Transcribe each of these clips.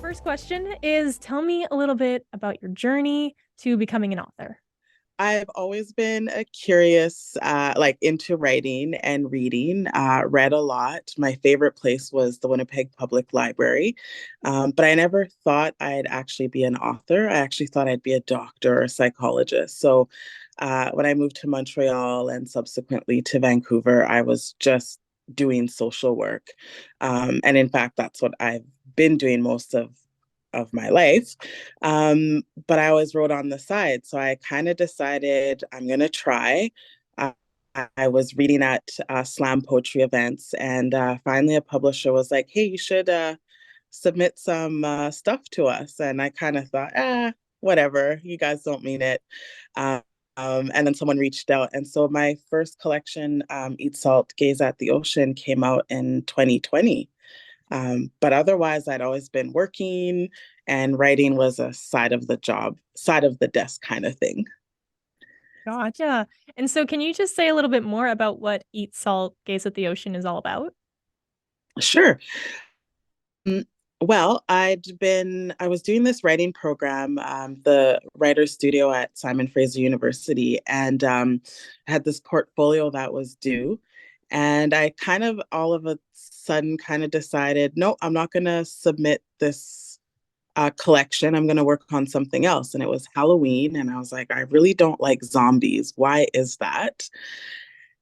first question is tell me a little bit about your journey to becoming an author. I've always been a curious, like into writing and reading, read a lot. My favorite place was the Winnipeg Public Library. But I never thought I'd actually be an author. I actually thought I'd be a doctor or a psychologist. So when I moved to Montreal and subsequently to Vancouver, I was just doing social work. And in fact, that's what I've been doing most of my life. But I always wrote on the side. So I kind of decided I'm going to try. Uh, I was reading at slam poetry events, and finally a publisher was like, hey, you should submit some stuff to us. And I kind of thought, whatever, you guys don't mean it. And then someone reached out. And so my first collection, Eat Salt, Gaze at the Ocean, came out in 2020. But otherwise, I'd always been working, and writing was a side of the job, side of the desk kind of thing. Gotcha. And so can you just say a little bit more about what Eat Salt, Gaze at the Ocean is all about? Sure. Mm, Well, I was doing this writing program, the writer's studio at Simon Fraser University, and I had this portfolio that was due. And I kind of all of a sudden kind of decided, no, I'm not going to submit this collection. I'm going to work on something else. And it was Halloween. And I was like, I really don't like zombies. Why is that?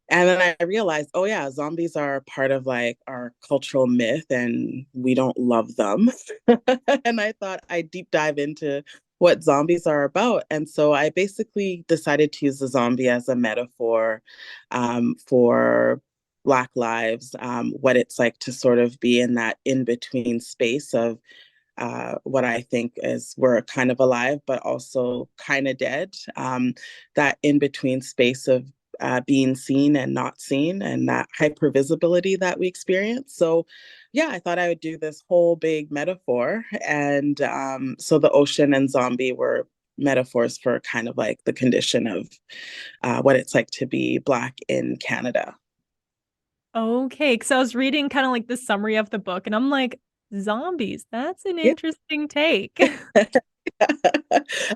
And then I realized, oh yeah, zombies are part of like our cultural myth and we don't love them. And I thought I'd deep dive into what zombies are about. And so I basically decided to use the zombie as a metaphor for Black lives, what it's like to sort of be in that in between space of what I think is we're kind of alive, but also kind of dead. That in between space of being seen and not seen, and that hypervisibility that we experience. So, yeah, I thought I would do this whole big metaphor. And so the ocean and zombie were metaphors for kind of like the condition of what it's like to be Black in Canada. Okay, because I was reading kind of like the summary of the book and I'm like, zombies, that's an Yeah. interesting take.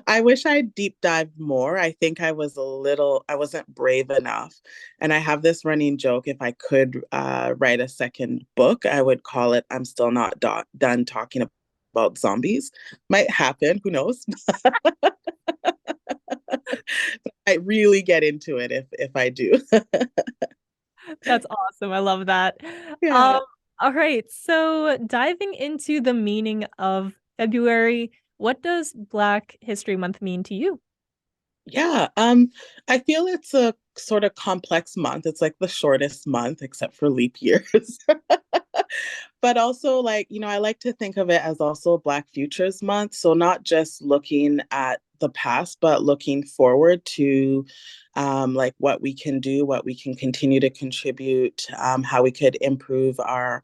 I wish I deep dived more. I think I wasn't brave enough. And I have this running joke if I could write a second book, I would call it I'm Still Not Done Talking About Zombies. Might happen, who knows? I really get into it if I do. That's awesome. I love that. Um, Yeah. all right, so diving into the meaning of February, what does Black History Month mean to you? Yeah, I feel it's a sort of complex month. It's like the shortest month, except for leap years. But also, like, I like to think of it as also Black Futures Month. So not just looking at the past, but looking forward to like what we can do, what we can continue to contribute, how we could improve our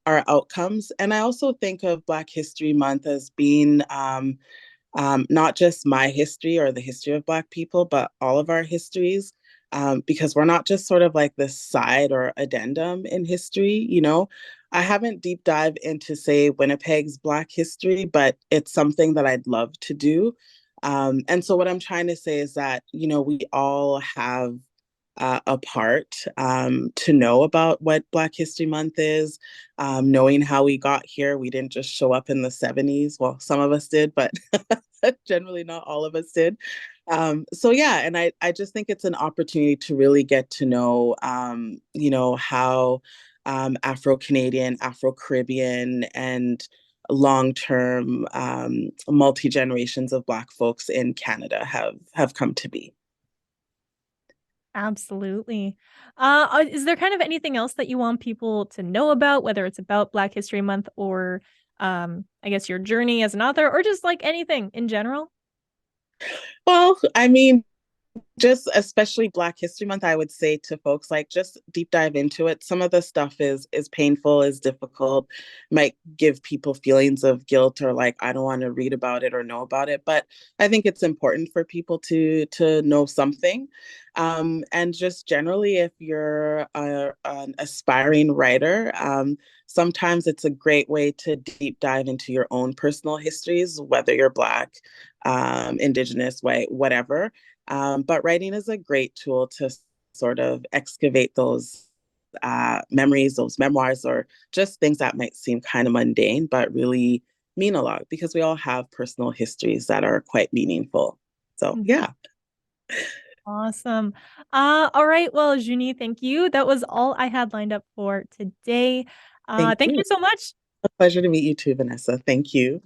outcomes. And I also think of Black History Month as being not just my history or the history of Black people, but all of our histories, because we're not just sort of like this side or addendum in history. I haven't deep dive into, say, Winnipeg's Black history, but it's something that I'd love to do. And so, what I'm trying to say is that, we all have a part to know about what Black History Month is, knowing how we got here. We didn't just show up in the 70s. Well, some of us did, but generally not all of us did. So yeah, and I just think it's an opportunity to really get to know, how Afro-Canadian, Afro-Caribbean, and long-term multi-generations of Black folks in Canada have come to be. Absolutely. Is there kind of anything else that you want people to know about, whether it's about Black History Month or I guess your journey as an author or just like anything in general? Well, I mean, just especially Black History Month, I would say to folks like just deep dive into it. Some of the stuff is painful, is difficult, might give people feelings of guilt or like I don't want to read about it or know about it. But I think it's important for people to know something. And just generally, if you're an aspiring writer, sometimes it's a great way to deep dive into your own personal histories, whether you're Black, Indigenous, white, whatever. But writing is a great tool to sort of excavate those memories, those memoirs, or just things that might seem kind of mundane, but really mean a lot because we all have personal histories that are quite meaningful. So, Mhm. yeah, Awesome. All right. Well, Junie, thank you. That was all I had lined up for today. thank Thank you. you so much. A pleasure to meet you too, Vanessa. Thank you.